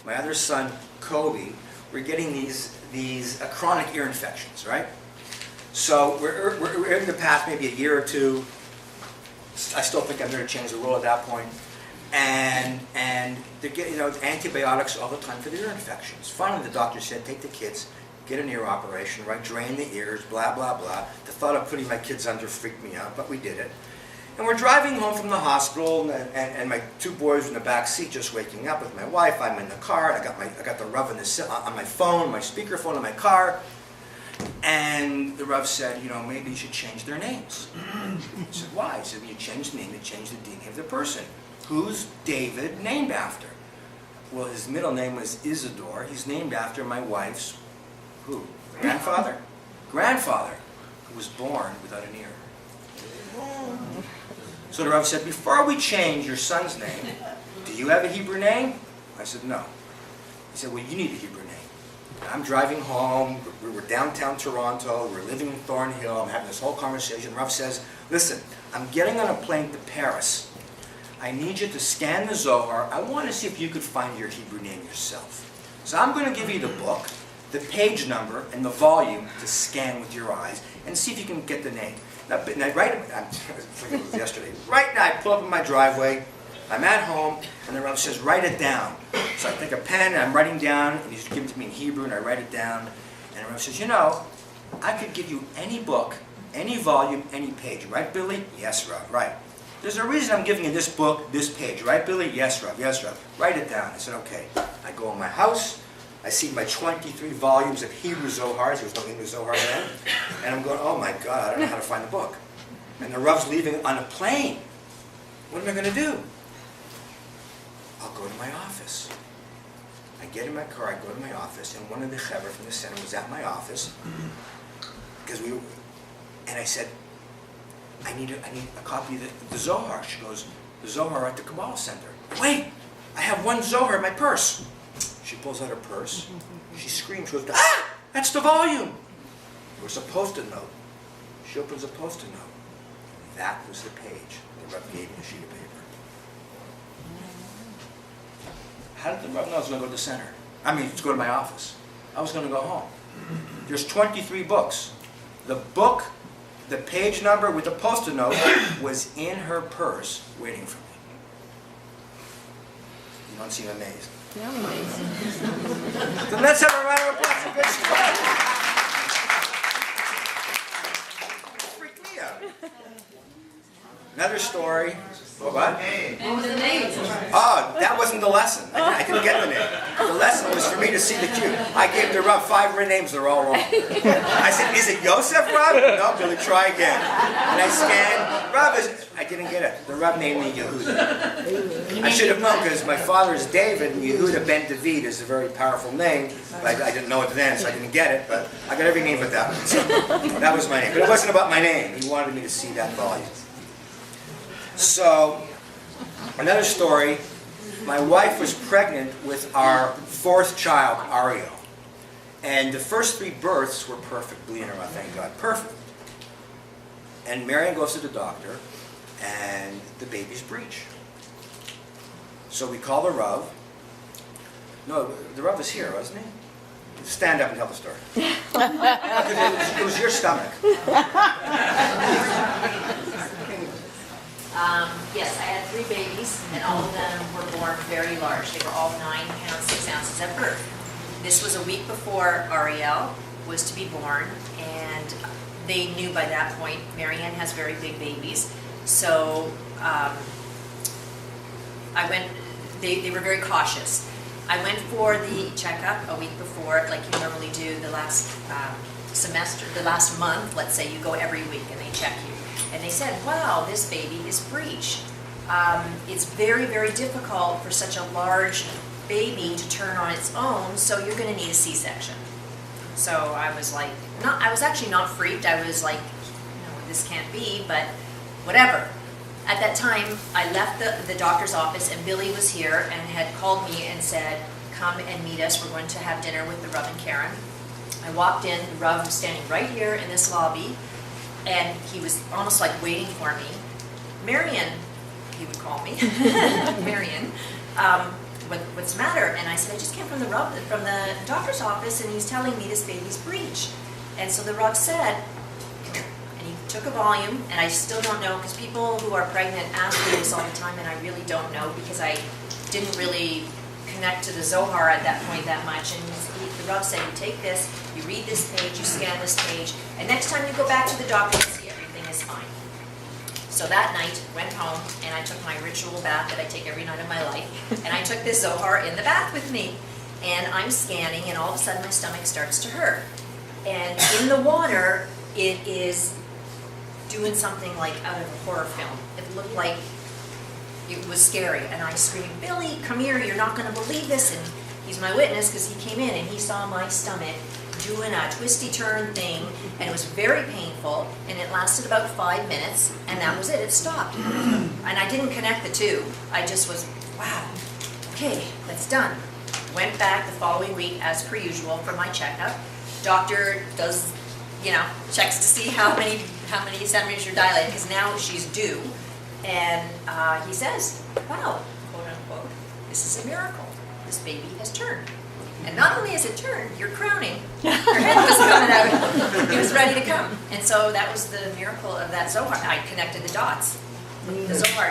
my other son, Kobe, were getting these chronic ear infections, right? So we're in the past maybe a year or two. I still think I'm going to change the rule at that point. And they're getting antibiotics all the time for the ear infections. Finally, the doctor said, take the kids, get an ear operation, right? Drain the ears, blah, blah, blah. The thought of putting my kids under freaked me out, but we did it. And we're driving home from the hospital, and my two boys in the back seat just waking up with my wife. I'm in the car. I got the Rev on my phone, my speakerphone in my car. And the Rev said, maybe you should change their names. I said, why? He said, when you change the name, you change the DNA of the person. Who's David named after? Well, his middle name was Isidore. He's named after my wife's, who? Grandfather? Grandfather, who was born without an ear. So the Rav said, before we change your son's name, do you have a Hebrew name? I said, no. He said, well, you need a Hebrew name. I'm driving home, we were downtown Toronto, we're living in Thornhill, I'm having this whole conversation. Rav says, listen, I'm getting on a plane to Paris. I need you to scan the Zohar. I want to see if you could find your Hebrew name yourself. So I'm going to give you the book, the page number, and the volume to scan with your eyes, and see if you can get the name. Now, yesterday. Right now, I pull up in my driveway. I'm at home, and the Rav says, write it down. So I take a pen, and I'm writing down, and he's giving it to me in Hebrew, and I write it down. And the Rav says, I could give you any book, any volume, any page. Right, Billy? Yes, Rav, right. There's a reason I'm giving you this book, this page. Right, Billy? Yes, Rav, yes, Rav. Write it down. I said, okay. I go in my house. I see my 23 volumes of Hebrew Zohars. There was no English Zohar then. And I'm going, oh my God, I don't know how to find the book. And the Rav's leaving on a plane. What am I going to do? I'll go to my office. I get in my car, I go to my office, and one of the chaver from the center was at my office. And I said, I need a copy of the Zohar. She goes, the Zohar at the Kabbalah Center. Wait, I have one Zohar in my purse. She pulls out her purse. She screams, she goes, ah, that's the volume. There was a post-it note. She opens a post-it note. That was the page. The Rebbe gave me a sheet of paper. How did the Rebbe know I was going to go to the center? To go to my office. I was going to go home. There's 23 books. The book, the page number with the post-it note was in her purse waiting for me. You don't seem amazed. Yeah, I'm amazed. So let's have a round of applause for good story. Freaked me out. Another story. What? What was the name? Oh, that wasn't the lesson. I didn't get the name. The lesson was for me to see the cue. I gave the Rav 5 names. They're all wrong. I said, is it Yosef, Rav? No, Billy, try again. And I scanned. Rav is... I didn't get it. The Rav named me Yehuda. I should have known because my father is David, and Yehuda ben David is a very powerful name. But I didn't know it then, so I didn't get it. But I got every name but that one. So that was my name. But it wasn't about my name. He wanted me to see that volume. So, another story. My wife was pregnant with our 4th child, Ariel. And the first 3 births were perfect. Believe it or not, thank God. Perfect. And Marion goes to the doctor, and the baby's breech. So we call the Rav. No, the Rav was here, wasn't he? Stand up and tell the story. It was your stomach. Yes, I had 3 babies, and all of them were born very large. They were all 9 pounds, 6 ounces at birth. This was a week before Ariel was to be born, and they knew by that point Marianne has very big babies. So they were very cautious. I went for the checkup a week before, like you normally do the last semester, the last month, let's say you go every week and they check you. And they said, wow, this baby is breech. It's very, very difficult for such a large baby to turn on its own, so you're going to need a C-section. So I was like, I was actually not freaked. I was like, no, this can't be, but whatever. At that time, I left the doctor's office, and Billy was here and had called me and said, come and meet us. We're going to have dinner with the Rav and Karen. I walked in. The Rav was standing right here in this lobby, and he was almost like waiting for me. Marion, he would call me, Marion, what's the matter? And I said, I just came from the doctor's office, and he's telling me this baby's breech. And so the Rob said, come here. And he took a volume, and I still don't know, because people who are pregnant ask me this all the time, and I really don't know, because I didn't really connect to the Zohar at that point that much. And the Rob said, you take this, you read this page, you scan this page, and next time you go back to the doctor, you see everything is fine. So that night, went home, and I took my ritual bath that I take every night of my life, and I took this Zohar in the bath with me. And I'm scanning, and all of a sudden my stomach starts to hurt. And in the water, it is doing something like out of a horror film. It looked like it was scary, and I screamed, Billy, come here, you're not going to believe this. And he's my witness, because he came in and he saw my stomach doing a twisty turn thing, and it was very painful, and it lasted about 5 minutes, and that was it, it stopped. And I didn't connect the two. I just was, wow, okay, that's done. Went back the following week, as per usual, for my checkup. Doctor does, checks to see how many centimeters are dilated, because now she's due. And he says, wow, quote unquote, this is a miracle. This baby has turned. And not only has it turned, you're crowning. Your head was coming out. It was ready to come. And so that was the miracle of that Zohar. I connected the dots. The Zohar.